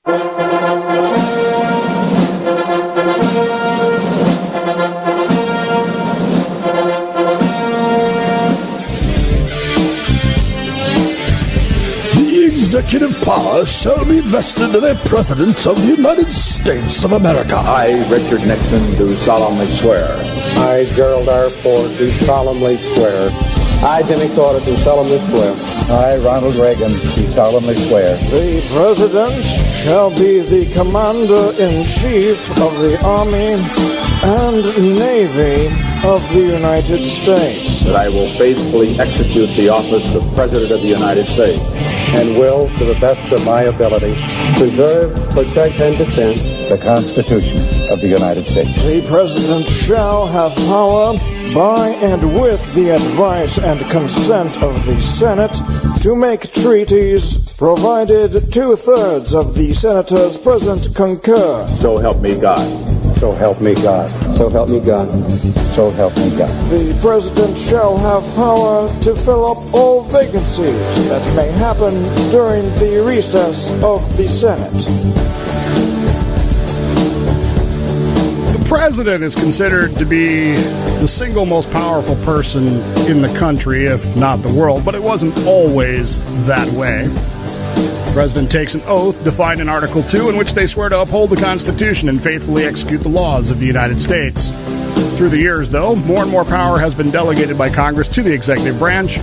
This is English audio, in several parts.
Executive power shall be vested in a President of the United States of America. I, Richard Nixon, do solemnly swear. I, Gerald R. Ford, do solemnly swear. I, Jimmy Carter, do solemnly swear. I, Ronald Reagan, do solemnly swear. The President shall be the Commander-in-Chief of the Army and Navy of the United States. That I will faithfully execute the office of President of the United States. And will, to the best of my ability, preserve, protect, and defend the Constitution of the United States. The President shall have power, by and with the advice and consent of the Senate, to make treaties, provided 2/3 of the senators present concur. So help me God. So help me God. So help me God. So help me God. The President shall have power to fill up all vacancies that may happen during the recess of the Senate. The President is considered to be the single most powerful person in the country, if not the world, but it wasn't always that way. The President takes an oath defined in Article 2 in which they swear to uphold the Constitution and faithfully execute the laws of the United States. Through the years, though, more and more power has been delegated by Congress to the executive branch,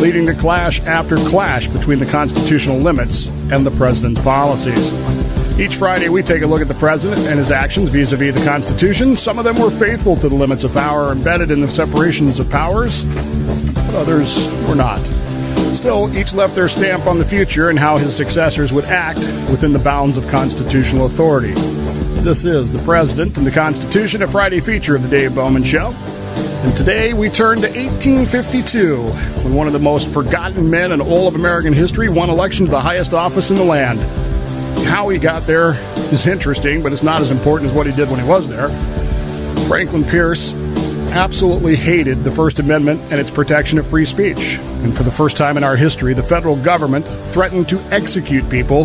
leading to clash after clash between the constitutional limits and the President's policies. Each Friday, we take a look at the President and his actions vis-a-vis the Constitution. Some of them were faithful to the limits of power embedded in the separations of powers, but others were not. Still, each left their stamp on the future and how his successors would act within the bounds of constitutional authority. This is The President and the Constitution, a Friday feature of the Dave Bowman Show. And today we turn to 1852, when one of the most forgotten men in all of American history won election to the highest office in the land. How he got there is interesting, but it's not as important as what he did when he was there. Franklin Pierce absolutely hated the First Amendment and its protection of free speech. And for the first time in our history, the federal government threatened to execute people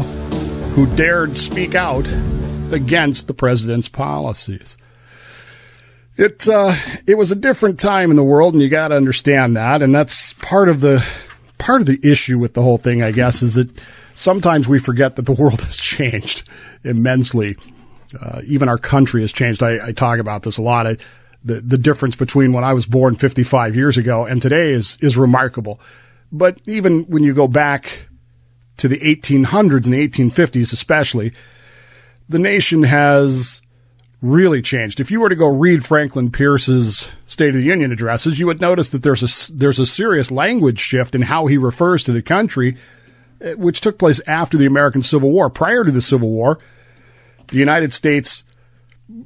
who dared speak out against the president's policies. It was a different time in the world, and you got to understand that. And that's part of the issue with the whole thing, I guess, is that sometimes we forget that the world has changed immensely. Even our country has changed. I talk about this a lot. The difference between when I was born 55 years ago and today is remarkable. But even when you go back to the 1800s and the 1850s especially, the nation has really changed. If you were to go read Franklin Pierce's State of the Union addresses, you would notice that there's a serious language shift in how he refers to the country, which took place after the American Civil War. Prior to the Civil War, the United States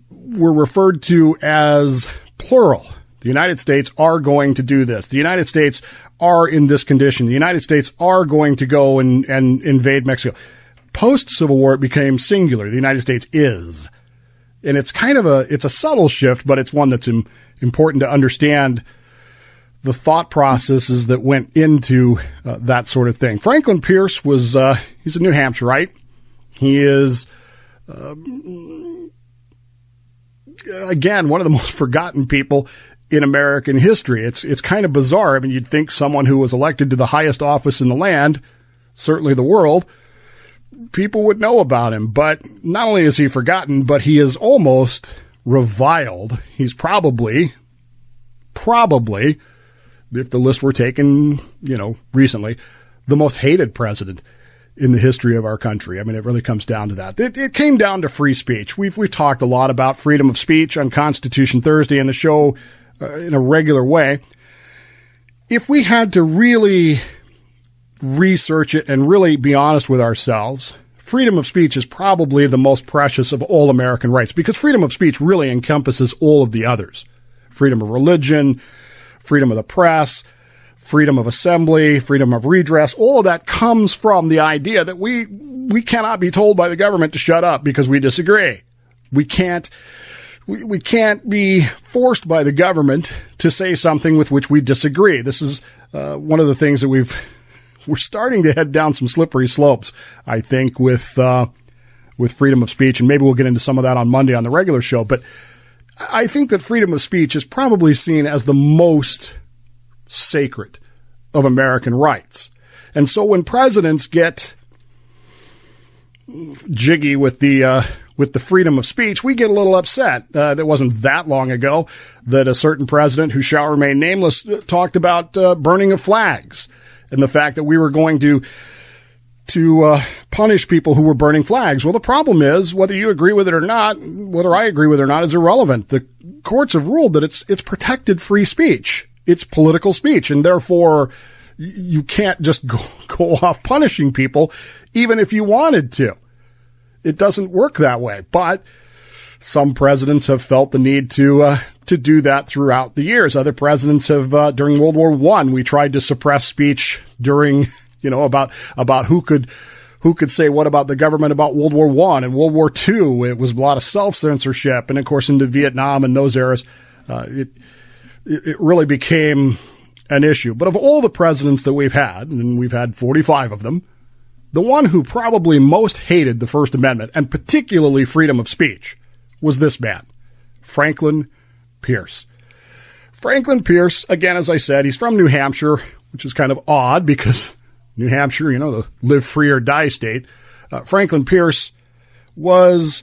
were referred to as plural. The United States are going to do this. The United States are in this condition. The United States are going to go and invade Mexico. Post-Civil War, it became singular. The United States is. And it's kind of it's a subtle shift, but it's one that's important to understand the thought processes that went into that sort of thing. Franklin Pierce was, he's a New Hampshireite. He is, again, one of the most forgotten people in American history. It's kind of bizarre. I mean, you'd think someone who was elected to the highest office in the land, certainly the world, people would know about him. But not only is he forgotten, but he is almost reviled. He's probably, if the list were taken, recently, the most hated president in the history of our country. I mean, it really comes down to that. It came down to free speech. We've talked a lot about freedom of speech on Constitution Thursday in the show in a regular way. If we had to really research it and really be honest with ourselves, freedom of speech is probably the most precious of all American rights, because freedom of speech really encompasses all of the others. Freedom of religion, freedom of the press, freedom of assembly, freedom of redress, all of that comes from the idea that we cannot be told by the government to shut up because we disagree. We can't be forced by the government to say something with which we disagree. This is one of the things that we're starting to head down some slippery slopes, I think, with freedom of speech, and maybe we'll get into some of that on Monday on the regular show. But I think that freedom of speech is probably seen as the most sacred of American rights. And so when presidents get jiggy with the freedom of speech, we get a little upset. That wasn't that long ago that a certain president, who shall remain nameless, talked about burning of flags and the fact that we were going to punish people who were burning flags. Well, the problem is, whether you agree with it or not, whether I agree with it or not, is irrelevant. The courts have ruled that it's protected free speech. It's political speech, and therefore you can't just go off punishing people, even if you wanted to. It doesn't work that way. But some presidents have felt the need to do that throughout the years. Other presidents have, during World War I, we tried to suppress speech during, about who could say what about the government about World War I and World War II. It was a lot of self-censorship. And of course, into Vietnam and those eras, it really became an issue. But of all the presidents that we've had, and we've had 45 of them, the one who probably most hated the First Amendment, and particularly freedom of speech, was this man, Franklin Pierce. Franklin Pierce, again, as I said, he's from New Hampshire, which is kind of odd because New Hampshire, the live free or die state. Franklin Pierce was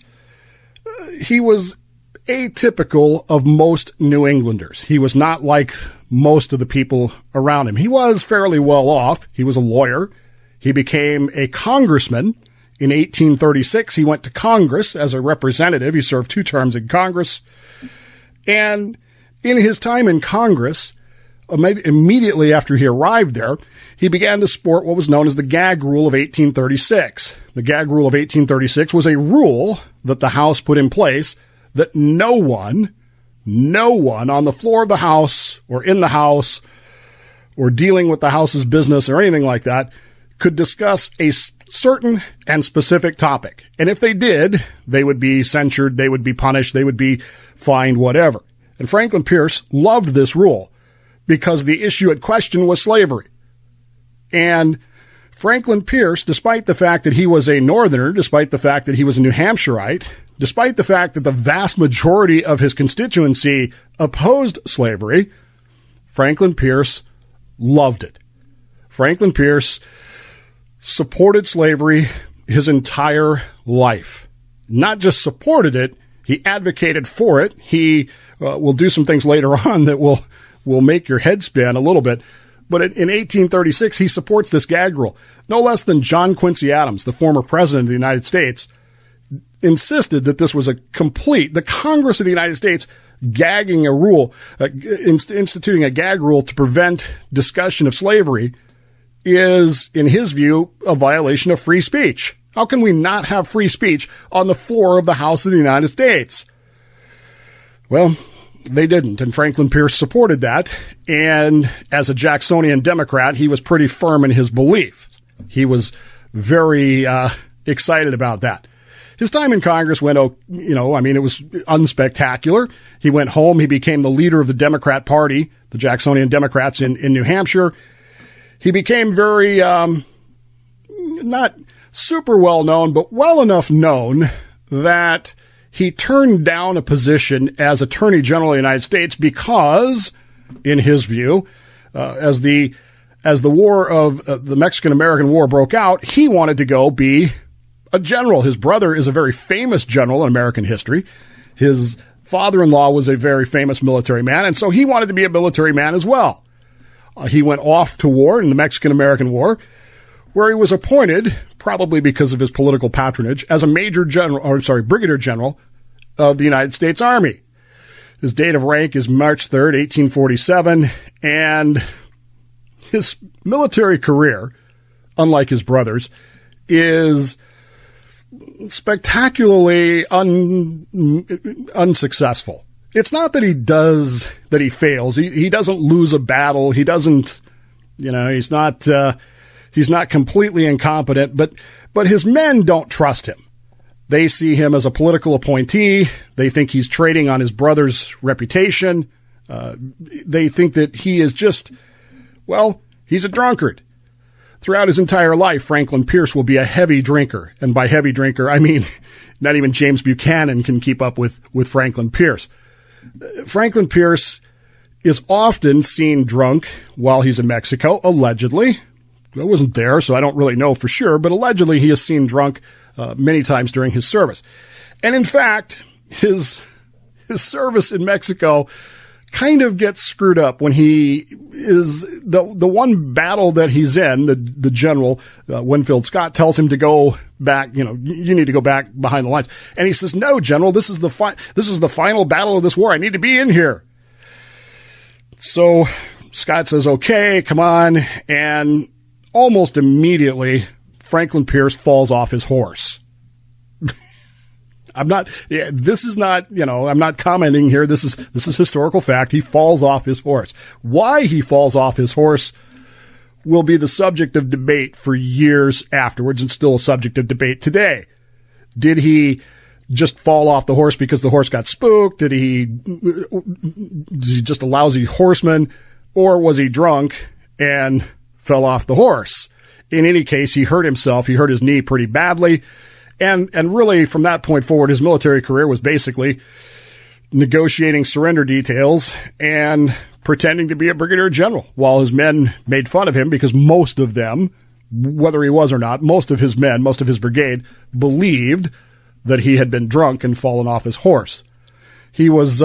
atypical of most New Englanders. He was not like most of the people around him. He was fairly well off. He was a lawyer. He became a congressman in 1836. He went to Congress as a representative. He served 2 terms in Congress. And in his time in Congress, immediately after he arrived there, he began to sport what was known as the gag rule of 1836. The gag rule of 1836 was a rule that the House put in place that no one on the floor of the House or in the House or dealing with the House's business or anything like that could discuss a certain and specific topic. And if they did, they would be censured, they would be punished, they would be fined, whatever. And Franklin Pierce loved this rule because the issue at question was slavery. And Franklin Pierce, despite the fact that he was a Northerner, despite the fact that he was a New Hampshireite, despite the fact that the vast majority of his constituency opposed slavery, Franklin Pierce loved it. Franklin Pierce supported slavery his entire life. Not just supported it, he advocated for it. He will do some things later on that will make your head spin a little bit. But in 1836, he supports this gag rule. No less than John Quincy Adams, the former president of the United States, insisted that this was the Congress of the United States gagging a rule, instituting a gag rule to prevent discussion of slavery is, in his view, a violation of free speech. How can we not have free speech on the floor of the House of the United States? Well, they didn't, and Franklin Pierce supported that, and as a Jacksonian Democrat, he was pretty firm in his belief. He was very excited about that. His time in Congress went, it was unspectacular. He went home. He became the leader of the Democrat Party, the Jacksonian Democrats in New Hampshire. He became very, not super well known, but well enough known that he turned down a position as Attorney General of the United States because, in his view, as the war of the Mexican-American War broke out, he wanted to go be a general. His brother is a very famous general in American history. His father-in-law was a very famous military man, and so he wanted to be a military man as well. He went off to war in the Mexican-American War, where he was appointed, probably because of his political patronage, as a brigadier general of the United States Army. His date of rank is March 3rd, 1847, and his military career, unlike his brother's, is spectacularly unsuccessful. It's not that he fails. He doesn't lose a battle. He doesn't, he's not completely incompetent, but his men don't trust him. They see him as a political appointee. They think he's trading on his brother's reputation. They think that he is he's a drunkard. Throughout his entire life, Franklin Pierce will be a heavy drinker. And by heavy drinker, I mean not even James Buchanan can keep up with Franklin Pierce. Franklin Pierce is often seen drunk while he's in Mexico, allegedly. I wasn't there, so I don't really know for sure, but allegedly he is seen drunk many times during his service. And in fact, his service in Mexico kind of gets screwed up when he is the one battle that he's in. The general, Winfield Scott, tells him to go back. You need to go back behind the lines. And he says, "No, General, this is the final battle of this war. I need to be in here." So Scott says, "Okay, come on." And almost immediately, Franklin Pierce falls off his horse. I'm not commenting here. This is historical fact. He falls off his horse. Why he falls off his horse will be the subject of debate for years afterwards and still a subject of debate today. Did he just fall off the horse because the horse got spooked? Is he just a lousy horseman? Or was he drunk and fell off the horse? In any case, he hurt himself. He hurt his knee pretty badly. And really, from that point forward, his military career was basically negotiating surrender details and pretending to be a brigadier general while his men made fun of him because most of them, whether he was or not, most of his men, most of his brigade believed that he had been drunk and fallen off his horse. He was,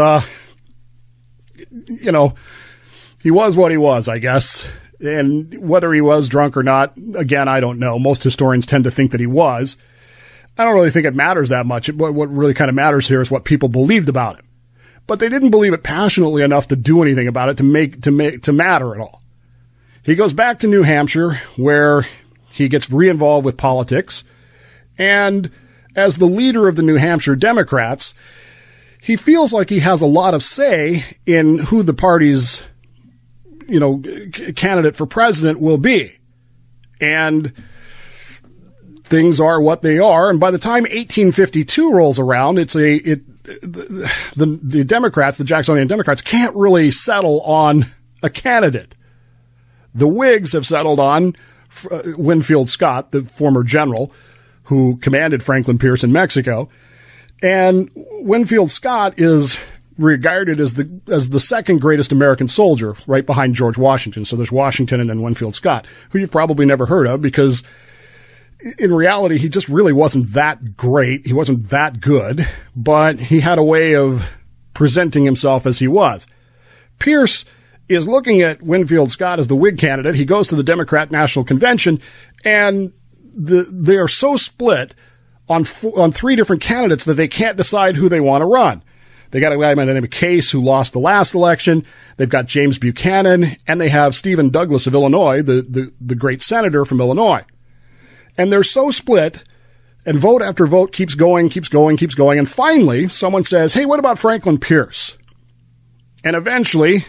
he was what he was, I guess. And whether he was drunk or not, again, I don't know. Most historians tend to think that he was. I don't really think it matters that much. What really kind of matters here is what people believed about him. But they didn't believe it passionately enough to do anything about it to matter at all. He goes back to New Hampshire, where he gets re-involved with politics. And as the leader of the New Hampshire Democrats, he feels like he has a lot of say in who the party's, candidate for president will be. And things are what they are. And by the time 1852 rolls around, the Democrats, the Jacksonian Democrats, can't really settle on a candidate. The Whigs have settled on Winfield Scott, the former general who commanded Franklin Pierce in Mexico. And Winfield Scott is regarded as the second greatest American soldier, right behind George Washington. So there's Washington and then Winfield Scott, who you've probably never heard of because in reality, he just really wasn't that great. He wasn't that good, but he had a way of presenting himself as he was. Pierce is looking at Winfield Scott as the Whig candidate. He goes to the Democrat National Convention, and they are so split on three different candidates that they can't decide who they want to run. They got a guy by the name of Case who lost the last election. They've got James Buchanan, and they have Stephen Douglas of Illinois, the great senator from Illinois. And they're so split, and vote after vote keeps going. And finally, someone says, "Hey, what about Franklin Pierce?" And eventually,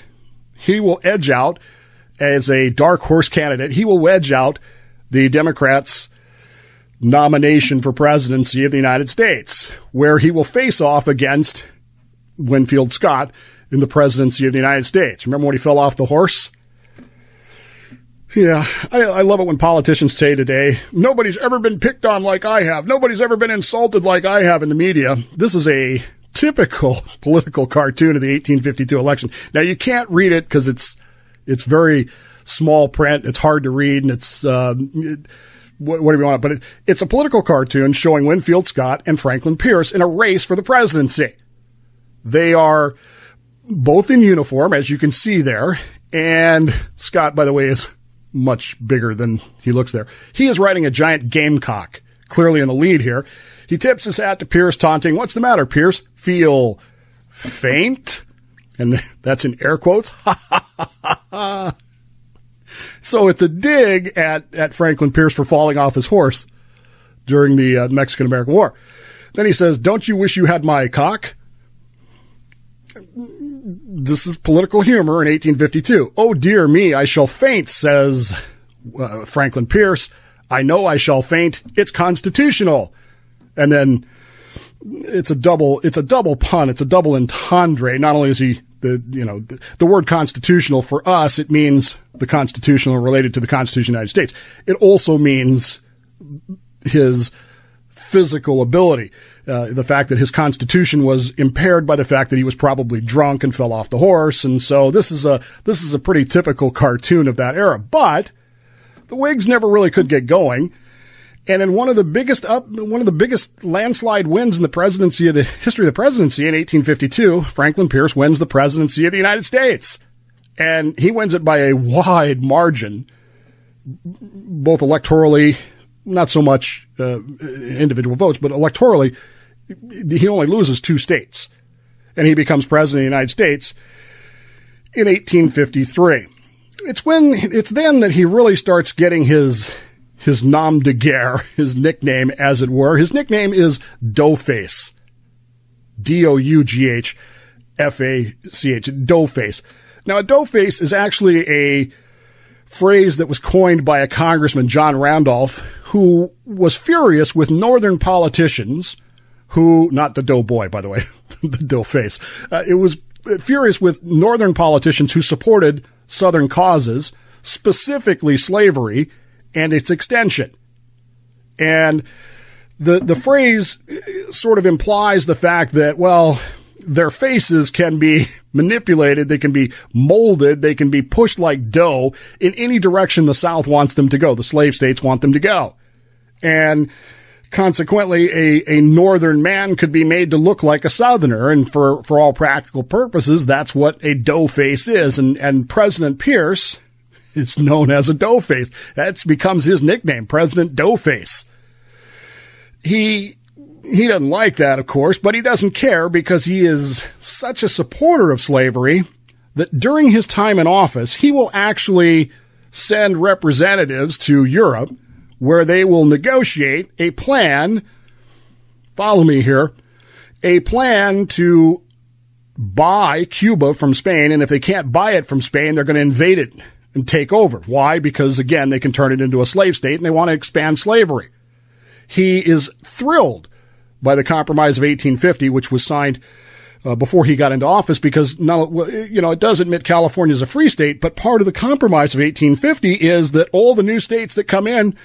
he will edge out as a dark horse candidate. He will wedge out the Democrats' nomination for presidency of the United States, where he will face off against Winfield Scott in the presidency of the United States. Remember when he fell off the horse? Yeah, I love it when politicians say today, "Nobody's ever been picked on like I have. Nobody's ever been insulted like I have in the media." This is a typical political cartoon of the 1852 election. Now, you can't read it because it's very small print. It's hard to read, and it's whatever you want. But it's a political cartoon showing Winfield Scott and Franklin Pierce in a race for the presidency. They are both in uniform, as you can see there. And Scott, by the way, is much bigger than he looks there. He is riding a giant gamecock, clearly in the lead here. He tips his hat to Pierce, taunting, "What's the matter, Pierce? Feel faint?" And that's in air quotes. So it's a dig at Franklin Pierce for falling off his horse during the Mexican-American War. Then he says, "Don't you wish you had my cock?" This is political humor in 1852. "Oh, dear me, I shall faint," says Franklin Pierce. "I know I shall faint. It's constitutional." And then it's a double pun. It's a double entendre. Not only is he The word constitutional for us, it means the constitutional related to the Constitution of the United States. It also means his physical ability. The fact that his constitution was impaired by the fact that he was probably drunk and fell off the horse. And so this is a pretty typical cartoon of that era. But the Whigs never really could get going. And in one of the biggest landslide wins in the history of the presidency in 1852, Franklin Pierce wins the presidency of the United States. And he wins it by a wide margin, both electorally, not so much individual votes, but electorally, he only loses 2 states. And he becomes president of the United States in 1853. It's then that he really starts getting his nom de guerre, his nickname, as it were. His nickname is Doughface. Doughface. Doughface. Now, a doughface is actually a phrase that was coined by a congressman, John Randolph, who was furious with northern politicians who, not the doughboy, by the way, the doughface. It was furious with northern politicians who supported southern causes, specifically slavery and its extension. And the phrase sort of implies the fact that, well, their faces can be manipulated, they can be molded, they can be pushed like dough in any direction the South wants them to go. The slave states want them to go. And consequently, a northern man could be made to look like a southerner. And for all practical purposes, that's what a doughface is. And President Pierce is known as a doughface. That becomes his nickname, President Doughface. He doesn't like that, of course, but he doesn't care because he is such a supporter of slavery that during his time in office, he will actually send representatives to Europe where they will negotiate a plan, follow me here, a plan to buy Cuba from Spain. And if they can't buy it from Spain, they're going to invade it and take over. Why? Because, again, they can turn it into a slave state and they want to expand slavery. He is thrilled by the Compromise of 1850, which was signed before he got into office, because it does admit California is a free state, but part of the Compromise of 1850 is that all the new states that come in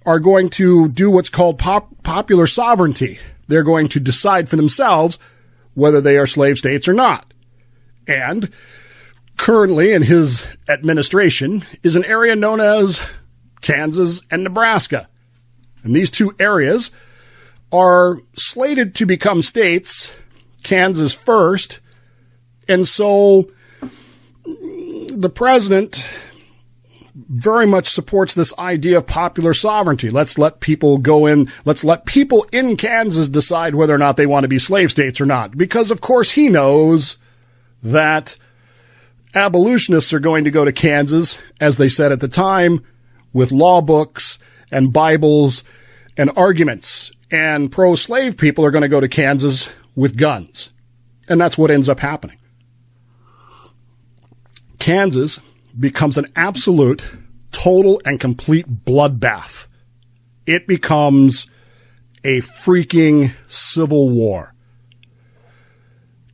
are going to do what's called popular sovereignty. They're going to decide for themselves whether they are slave states or not. And currently in his administration is an area known as Kansas and Nebraska. And these two areas are slated to become states, Kansas first. And so the president very much supports this idea of popular sovereignty. Let's let people go in. Let's let people in Kansas decide whether or not they want to be slave states or not. Because, of course, he knows that abolitionists are going to go to Kansas, as they said at the time, with law books and Bibles and arguments. And pro-slave people are going to go to Kansas with guns. And that's what ends up happening. Kansas becomes an absolute, total, and complete bloodbath. It becomes a freaking civil war.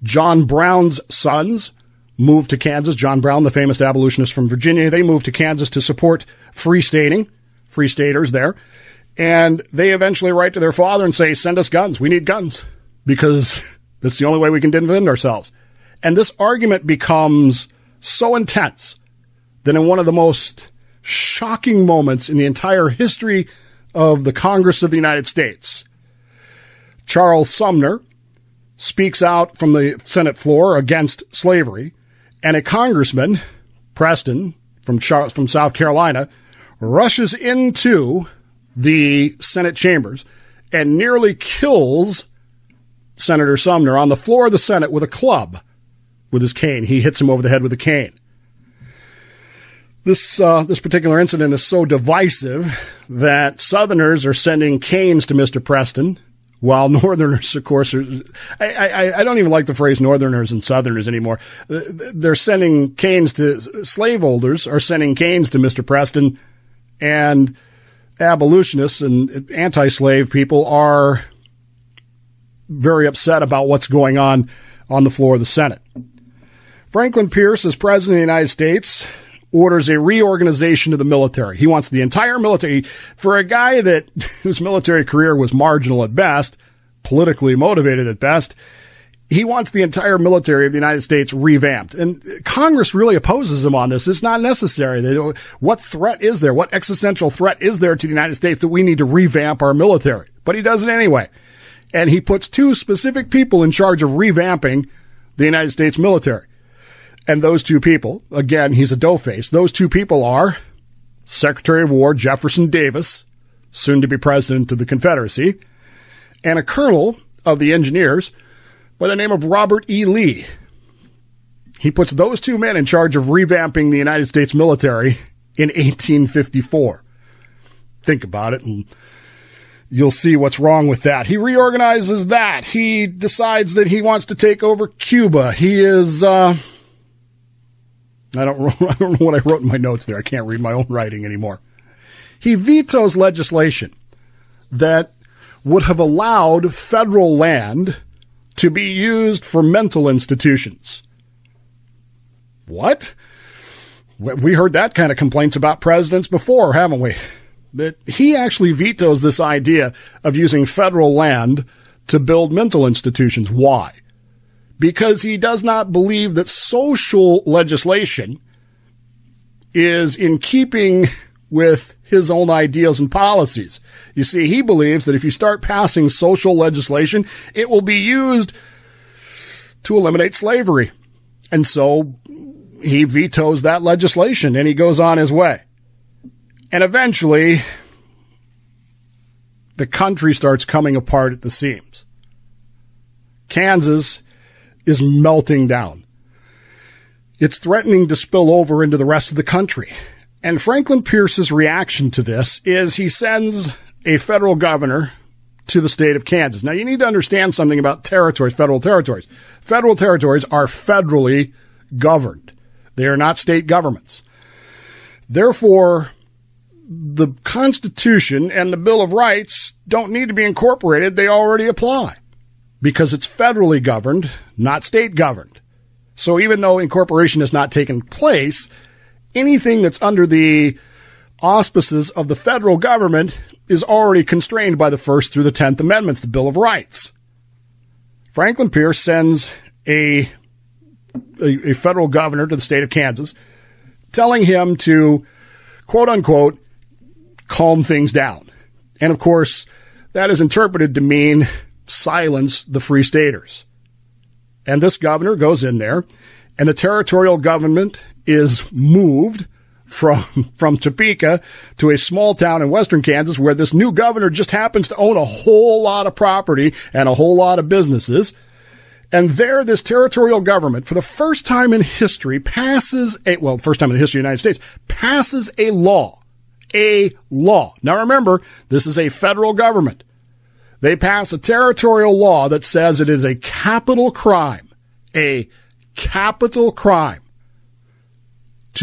John Brown's sons moved to Kansas. John Brown, the famous abolitionist from Virginia, they moved to Kansas to support free staters there. And they eventually write to their father and say, send us guns. We need guns because that's the only way we can defend ourselves. And this argument becomes so intense that in one of the most shocking moments in the entire history of the Congress of the United States, Charles Sumner speaks out from the Senate floor against slavery, and a congressman, Preston, from South Carolina, rushes into the Senate chambers and nearly kills Senator Sumner on the floor of the Senate with a club, with his cane. He hits him over the head with a cane. This particular incident is so divisive that Southerners are sending canes to Mr. Preston, while Northerners, of course, I don't even like the phrase Northerners and Southerners anymore. They're sending canes to slaveholders, are sending canes to Mr. Preston, and abolitionists and anti-slave people are very upset about what's going on the floor of the Senate. Franklin Pierce, as President of the United States, orders a reorganization of the military. He wants the entire military, for a guy whose military career was marginal at best, politically motivated at best, he wants the entire military of the United States revamped. And Congress really opposes him on this. It's not necessary. What threat is there? What existential threat is there to the United States that we need to revamp our military? But he does it anyway. And he puts two specific people in charge of revamping the United States military. And those two people, again, he's a doughface. Those two people are Secretary of War Jefferson Davis, soon to be President of the Confederacy, and a colonel of the engineers by the name of Robert E. Lee. He puts those two men in charge of revamping the United States military in 1854. Think about it, and you'll see what's wrong with that. He reorganizes that. He decides that he wants to take over Cuba. He is, I don't know what I wrote in my notes there. I can't read my own writing anymore. He vetoes legislation that would have allowed federal land to be used for mental institutions. What? We heard that kind of complaints about presidents before, haven't we? But he actually vetoes this idea of using federal land to build mental institutions. Why? Because he does not believe that social legislation is in keeping with his own ideas and policies. You see, he believes that if you start passing social legislation, it will be used to eliminate slavery. And so he vetoes that legislation and he goes on his way. And eventually, the country starts coming apart at the seams. Kansas is melting down. It's threatening to spill over into the rest of the country. And Franklin Pierce's reaction to this is he sends a federal governor to the state of Kansas. Now, you need to understand something about territories, federal territories. Federal territories are federally governed. They are not state governments. Therefore, the Constitution and the Bill of Rights don't need to be incorporated. They already apply because it's federally governed, not state governed. So even though incorporation has not taken place, anything that's under the auspices of the federal government is already constrained by the First through the 10th Amendments, the Bill of Rights. Franklin Pierce sends a federal governor to the state of Kansas telling him to, quote unquote, calm things down. And of course, that is interpreted to mean silence the Free Staters. And this governor goes in there, and the territorial government is moved from Topeka to a small town in western Kansas where this new governor just happens to own a whole lot of property and a whole lot of businesses. And there, this territorial government, for the first time in history, passes a law. A law. Now remember, this is a federal government. They pass a territorial law that says it is a capital crime to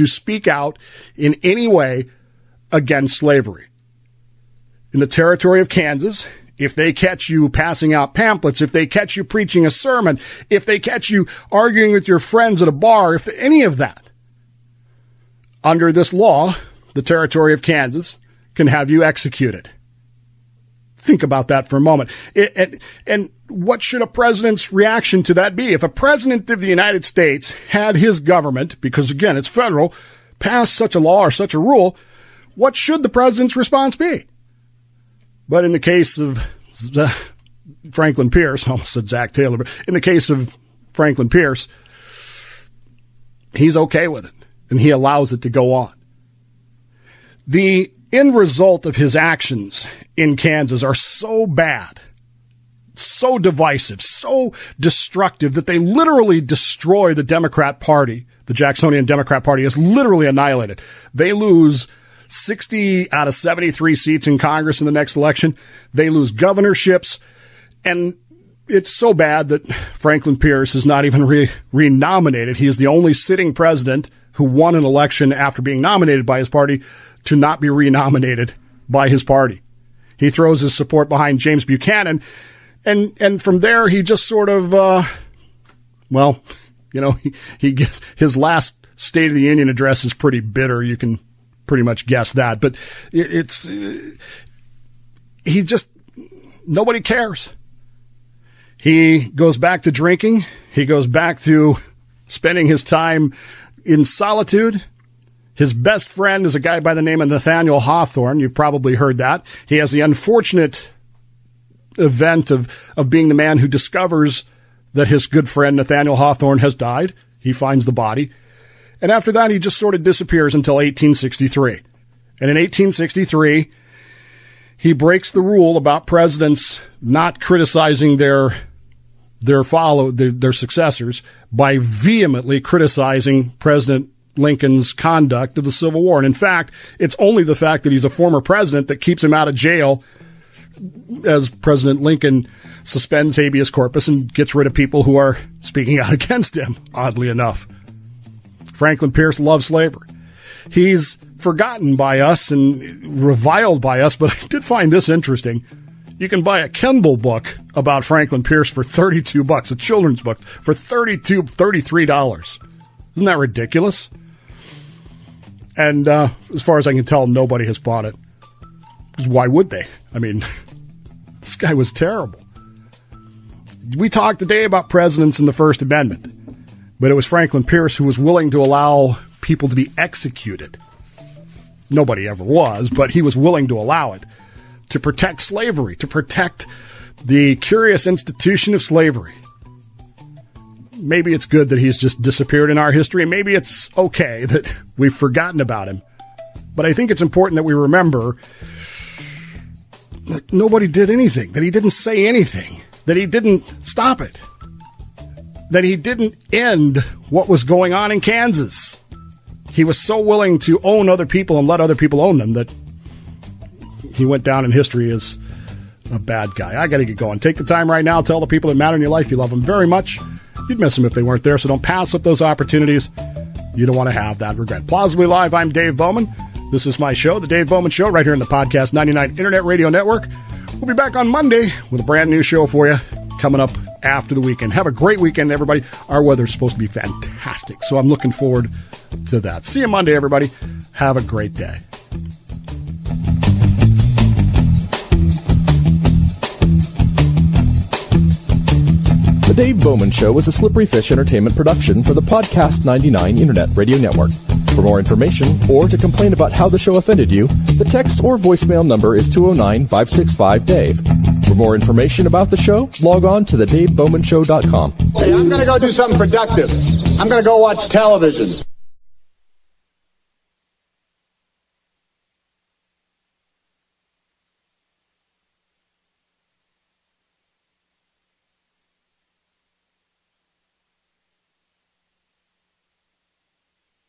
speak out in any way against slavery. In the territory of Kansas, if they catch you passing out pamphlets, if they catch you preaching a sermon, if they catch you arguing with your friends at a bar, if any of that, under this law, the territory of Kansas can have you executed. Think about that for a moment. And what should a president's reaction to that be? If a president of the United States had his government, because again, it's federal, pass such a law or such a rule, what should the president's response be? But in the case of Franklin Pierce, I almost said Zach Taylor, but in the case of Franklin Pierce, he's okay with it, and he allows it to go on. The end result of his actions in Kansas are so bad, so divisive, so destructive that they literally destroy the Democrat Party. The Jacksonian Democrat Party is literally annihilated. They lose 60 out of 73 seats in Congress in the next election. They lose governorships. And it's so bad that Franklin Pierce is not even renominated. He is the only sitting president who won an election after being nominated by his party to not be renominated by his party. He throws his support behind James Buchanan. And from there, he just sort of, You know, he gets his last State of the Union address is pretty bitter. You can pretty much guess that, but he just, nobody cares. He goes back to drinking. He goes back to spending his time in solitude. His best friend is a guy by the name of Nathaniel Hawthorne. You've probably heard that. He has the unfortunate event of being the man who discovers that his good friend Nathaniel Hawthorne has died. He finds the body. And after that, he just sort of disappears until 1863. And in 1863, he breaks the rule about presidents not criticizing their successors by vehemently criticizing President Lincoln's conduct of the Civil War. And in fact, it's only the fact that he's a former president that keeps him out of jail, as President Lincoln suspends habeas corpus and gets rid of people who are speaking out against him, oddly enough. Franklin Pierce loved slavery. He's forgotten by us and reviled by us, but I did find this interesting. You can buy a Kindle book about Franklin Pierce for $32, a children's book for $33. Isn't that ridiculous? And as far as I can tell, nobody has bought it. Because why would they? I mean, this guy was terrible. We talked today about presidents in the First Amendment, but it was Franklin Pierce who was willing to allow people to be executed. Nobody ever was, but he was willing to allow it to protect slavery, to protect the curious institution of slavery. Maybe it's good that he's just disappeared in our history, and maybe it's okay that we've forgotten about him. But I think it's important that we remember that nobody did anything, that he didn't say anything, that he didn't stop it, that he didn't end what was going on in Kansas. He was so willing to own other people and let other people own them that he went down in history as a bad guy. I got to get going. Take the time right now. Tell the people that matter in your life you love them very much. You'd miss them if they weren't there, so don't pass up those opportunities. You don't want to have that regret. Plausibly Live, I'm Dave Bowman. This is my show, The Dave Bowman Show, right here in the Podcast 99 Internet Radio Network. We'll be back on Monday with a brand new show for you coming up after the weekend. Have a great weekend, everybody. Our weather's supposed to be fantastic, so I'm looking forward to that. See you Monday, everybody. Have a great day. The Dave Bowman Show is a Slippery Fish Entertainment production for the Podcast 99 Internet Radio Network. For more information or to complain about how the show offended you, the text or voicemail number is 209-565-DAVE. For more information about the show, log on to thedavebowmanshow.com. Hey, I'm going to go do something productive. I'm going to go watch television.